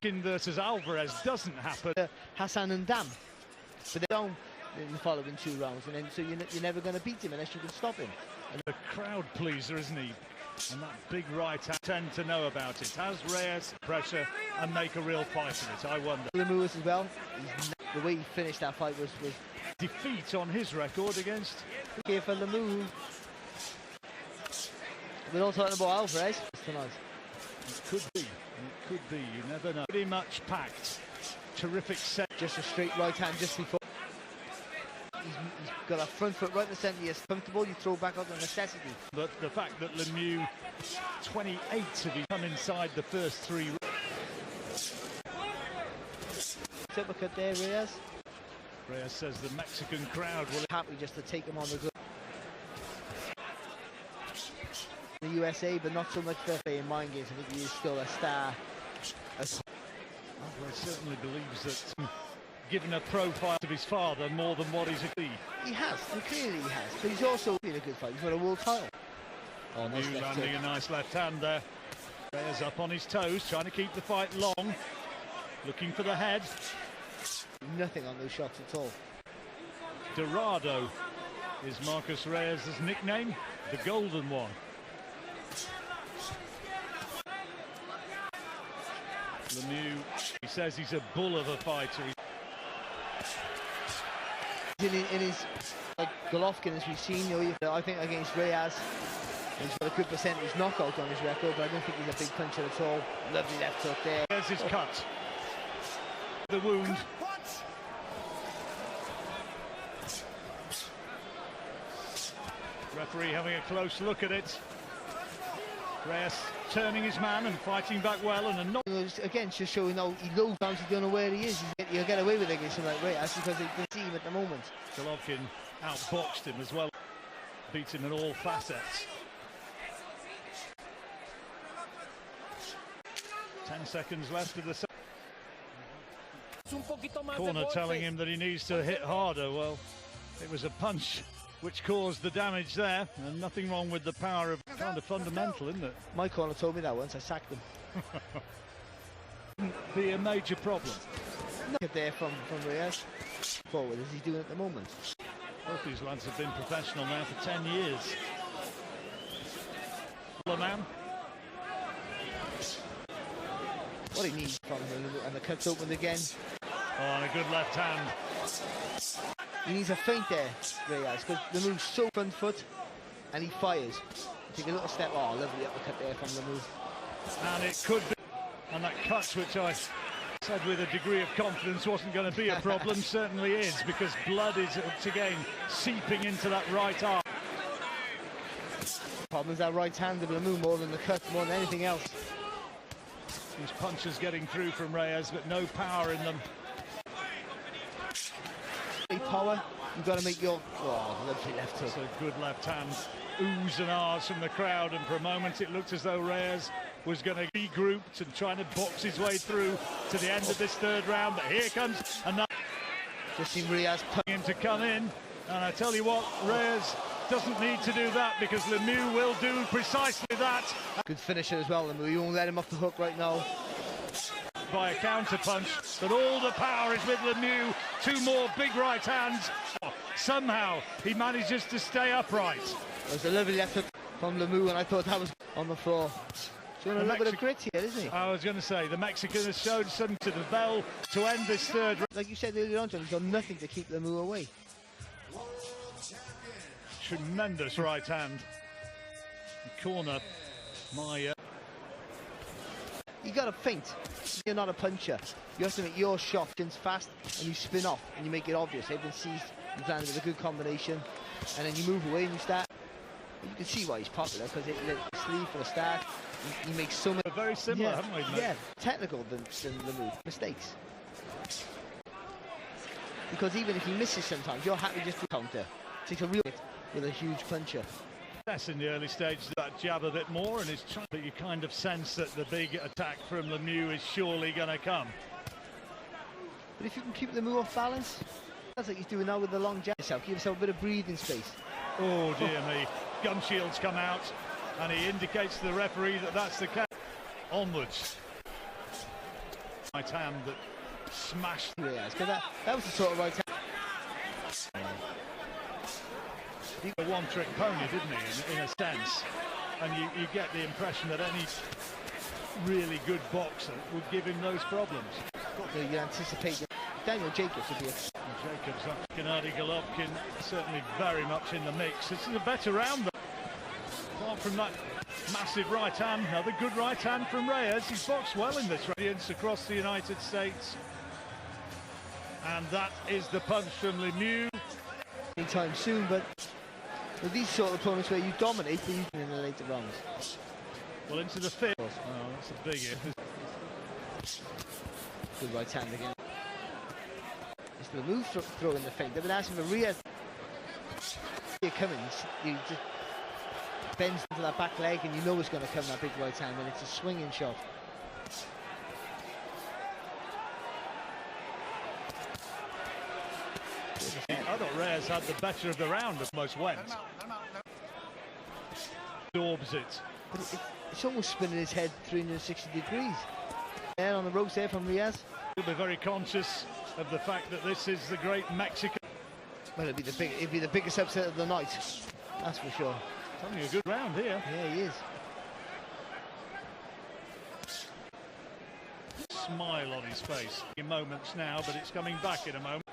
versus Alvarez doesn't happen. Hassan and Dam, but they don't in the following 2 rounds, and then so you're never going to beat him unless you can stop him. And a crowd pleaser, isn't he? And that big right hand, tend to know about it. Has Reyes pressure and make a real fight of it? I wonder. Lemieux as well. The way he finished that fight was defeat on his record against. Here for Lemieux. We're all talking about Alvarez tonight. It could be. It could be. You never know. Pretty much packed. Terrific set. Just a straight right hand just before. He's got a front foot right in the centre. He's comfortable. You throw back out the necessity. But the fact that Lemieux, 28 of him come inside the first 3. Uppercut there, Reyes. Reyes says the Mexican crowd will happy just to take him on the good. The USA, but not so much for playing mind games. I think he is still a star. Alvarez certainly believes that given a profile of his father more than what he's a. He has, and clearly he has. But he's also been a good fight. He's got a world title. Oh, nice landing a nice left hand there. Reyes up on his toes, trying to keep the fight long. Looking for the head. Nothing on those shots at all. Dorado is Marcus Reyes' nickname, the golden one. Lemieux, he says he's a bull of a fighter. In his Golovkin, as we've seen, I think against Reyes, he's got a good percentage knockout on his record, but I don't think he's a big puncher at all. Lovely left hook there. There's his cut. The wound. Referee having a close look at it. Reyes turning his man and fighting back well, and not again just showing how he low times he don't know where he is. He'll get away with it against him like Reyes because they can see him at the moment. Golovkin outboxed him as well, beat him in all facets. 10 seconds left of the corner telling him that he needs to hit harder. Well, it was a punch which caused the damage there, and nothing wrong with the power of kind of fundamental, isn't it? My corner told me that once. I sacked him. Be a major problem. Look there from Reyes. Forward as he's doing at the moment. Both these lads have been professional now for 10 years. Man. What he needs from him, and the cut's opened again. Oh, and a good left hand. He needs a feint there, Reyes, because the move's so front foot, and he fires. Take a little step. Oh, lovely uppercut there from the move. And it could be, and that cut, which I said with a degree of confidence wasn't going to be a problem, certainly is, because blood is once again seeping into that right arm. The problem is that right hand of Lemieux more than the cut, more than anything else. These punches getting through from Reyes, but no power in them. Power, you've got to make your lovely left hook. It's a good left hand, oohs and ahs from the crowd, and for a moment it looked as though Reyes was going to be grouped and trying to box his way through to the end of this 3rd round, but here comes another. Just seen Reyes him to come in, and I tell you what, Reyes doesn't need to do that because Lemieux will do precisely that. Good finisher as well, Lemieux. You won't let him off the hook right now. By a counter punch, but all the power is with Lemieux. 2 more big right hands. Somehow he manages to stay upright. There's a lovely left hook from Lemieux, and I thought that was on the floor. Showing a little bit of grit here, isn't he? I was going to say, the Mexican has shown something to the bell to end this 3rd round. Like you said earlier on, John, he's got nothing to keep Lemieux away. Tremendous right hand. Corner, You got to feint. You're not a puncher. You have to make your shots fast, and you spin off, and you make it obvious. They've been seized. You've landed with a good combination, and then you move away and you start. You can see why he's popular, because the sleeve for the start. He makes so many. Very similar, haven't we, mate? Yeah, technical than the move. Mistakes. Because even if he misses sometimes, you're happy just to counter. Takes a real hit with a huge puncher. Yes, in the early stages, that jab a bit more, and it's trying, but you kind of sense that the big attack from Lemieux is surely going to come. But if you can keep Lemieux off balance, that's like he's doing now with the long jab. Give yourself a bit of breathing space. Oh dear me, gum shields come out, and he indicates to the referee that that's the case. Onwards. right hand that smashed. Reyes, because that was the sort of right hand. He was a one-trick pony, didn't he, in a sense? And you get the impression that any really good boxer would give him those problems. You anticipate Daniel Jacobs would be a... Jacobs, Gennady Golovkin, certainly very much in the mix. This is a better round, though. Apart from that massive right hand, another good right hand from Reyes. He's boxed well in this radiance across the United States. And that is the punch from Lemieux. Anytime soon, but with these sort of opponents where you dominate, but you in the later rounds. Well, into the fifth. Oh, that's a big if. Good right hand again. It's the move throw in the feint. They've been asking for Reyes. Here Cummins, he just bends into that back leg, and you know it's going to come that big right hand, and it's a swinging shot. I thought Reyes had the better of the round, almost went. Absorbs it. But it's almost spinning his head 360 degrees. There on the ropes there from Reyes. He'll be very conscious of the fact that this is the great Mexican. Well, it'd be the biggest upset of the night. That's for sure. It's only a good round here. Yeah, he is. Smile on his face in moments now, but it's coming back in a moment.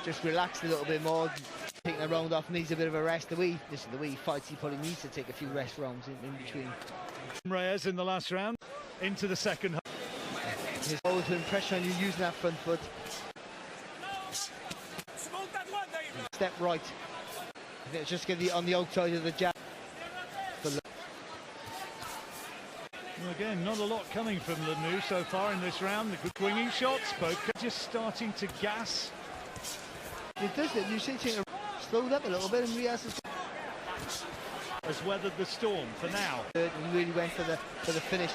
Just relaxed a little bit more, taking a round off, needs a bit of a rest. The way he fights, he probably needs to take a few rest rounds in between. Reyes in the last round, into the second half. He's always putting pressure on you using that front foot. Step right. I think it's just going to be on the outside of the jab. Well, again, not a lot coming from Lemieux so far in this round. The good swinging shots, both just starting to gas. It does it. You see it slowed up a little bit, and Reyes has weathered the storm for now. He really went for the finish.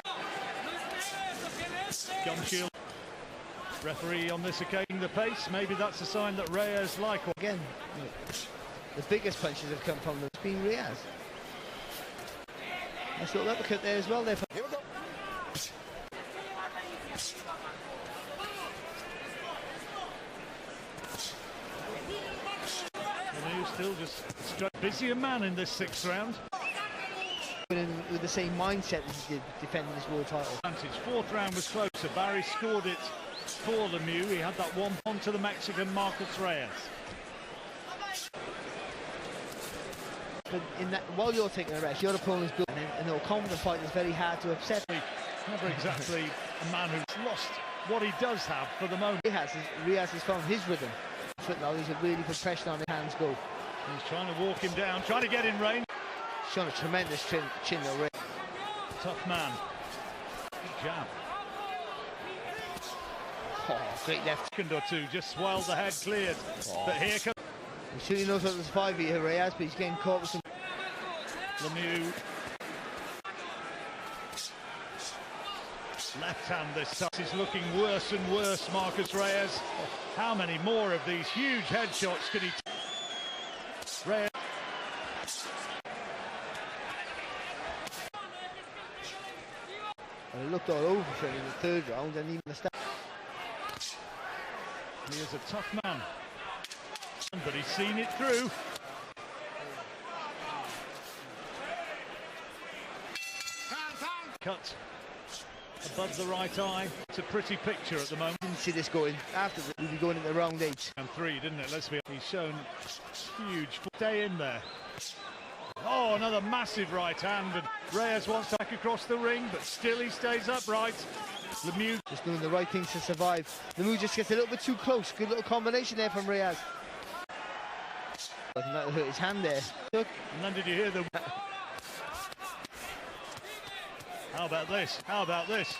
Gumshield, referee on this occasion, the pace. Maybe that's a sign that Reyes like. Again, the biggest punches have come from the spin Reyes. Nice little uppercut there as well. There. Here we go. Still just busier man in this sixth round. With the same mindset as he did defending his world title. Fourth round was closer. Barry scored it for Lemieux. He had that one onto the Mexican Marcus Reyes. But in that, while you're taking a rest, your opponent's good, and a confident fight is very hard to upset. Never exactly a man who's lost what he does have for the moment. Reyes has found his rhythm. Now he's really put pressure on his hands go. He's trying to walk him down, trying to get in range. Shown a tremendous chin though, Reyes. Tough man. Good jab. Oh, great left. Second or two, just swelled the head cleared. Oh. But here comes. He surely knows what there's 5 here, Reyes, but he's getting caught with some. Lemieux. Left hand this time. He's looking worse and worse, Marcus Reyes. How many more of these huge headshots could he take? Reyes. Well, it looked all over for him in the third round, and even the start. He is a tough man, but he's seen it through. Cut above the right eye. It's a pretty picture at the moment. Didn't see this going after we'll be going into round 8. And 3, didn't it? Let's be honest. He's shown huge. Stay in there. Oh, another massive right hand, and Reyes wants to back across the ring, but still he stays upright. Lemieux just doing the right things to survive. Lemieux just gets a little bit too close. Good little combination there from Reyes. I think that hurt his hand there. And then did you hear the... How about this? How about this?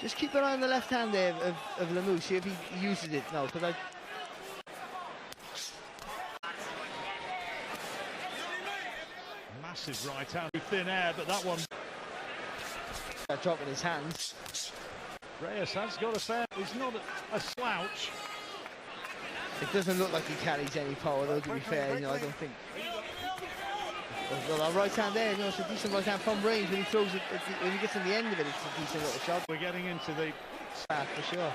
Just keep an eye on the left hand there of Lemieux. See if he uses it now, because I... Massive right hand through thin air, but that one... dropping his hands. Reyes has got a fair... He's not a slouch. It doesn't look like he carries any power, though, to be fair. You know, I don't think... Well, that right hand there, you know, it's a decent right hand from range. When he throws it, when he gets to the end of it, it's a decent little shot. We're getting into the For sure.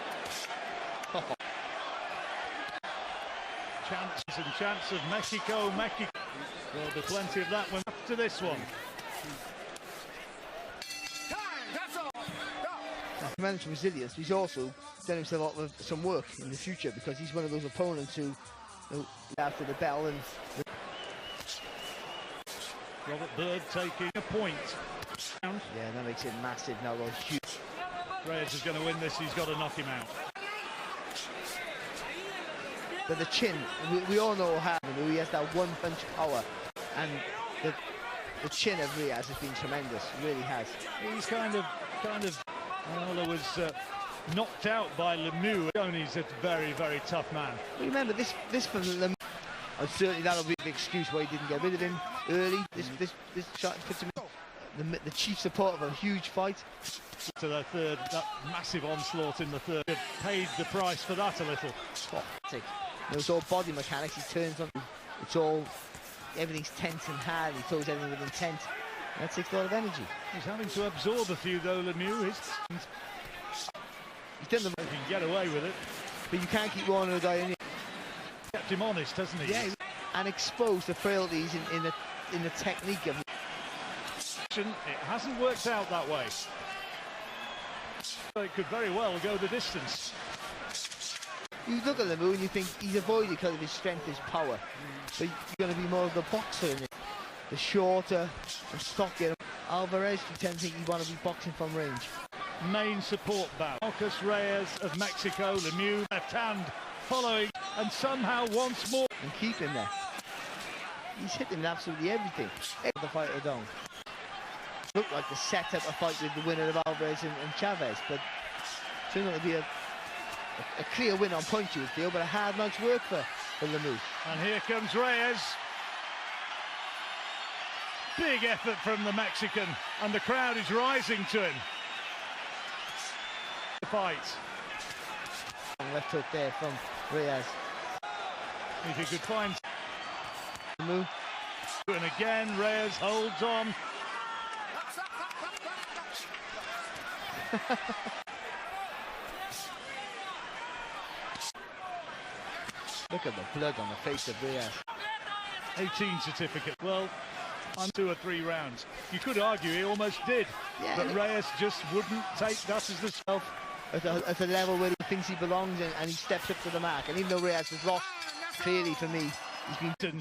chances and chance of Mexico. There'll be plenty of that one after this one. Tremendous resilience. He's also done himself up with some work in the future because he's one of those opponents who after the bell and. Robert Bird taking a point. Yeah, that makes it massive now. Those huge. Reyes is going to win this. He's got to knock him out. But the chin, we all know how he has that one punch power, and the chin of Reyes has been tremendous. Really has. He's kind of. Well, was knocked out by Lemieux. He's a very, very tough man. Remember this for Lemieux. And certainly that'll be the excuse why he didn't get rid of him early. This shot puts him in the chief support of a huge fight. To the third, that massive onslaught in the third. Paid the price for that a little. It's all body mechanics. He turns on. It's all everything's tense and hard. He throws everything with intent. That takes a lot of energy. He's having to absorb a few though, Lemieux. He's done the. He can get away with it, but you can't keep one of the guy in. Kept him honest, hasn't he? Yeah, and exposed the frailties in the technique of. It hasn't worked out that way. It could very well go the distance. You look at Lemieux and you think he's avoided because of his strength, his power. But you're going to be more of the boxer in it. The shorter and stockier. Alvarez, you tend to think you want to be boxing from range. Main support bout. Marcos Reyes of Mexico, Lemieux left hand following, and somehow once more. And keep him there. He's hit him with absolutely everything. The fighter down. Looked like the setup a fight with the winner of Alvarez and Chavez, but it's going to be a clear win on point, you would feel, but a hard night's work for Lemieux. And here comes Reyes. Big effort from the Mexican, and the crowd is rising to him. The fight. Left hook there from Reyes. If he could find Lemieux. And again, Reyes holds on. Look at the blood on the face of Reyes. 18 certificate. Well, on 2 or 3 rounds. You could argue he almost did, yeah, but Reyes just wouldn't take that as the self. At a level where he thinks he belongs and he steps up to the mark. And even though Reyes has lost, clearly for me, he's been.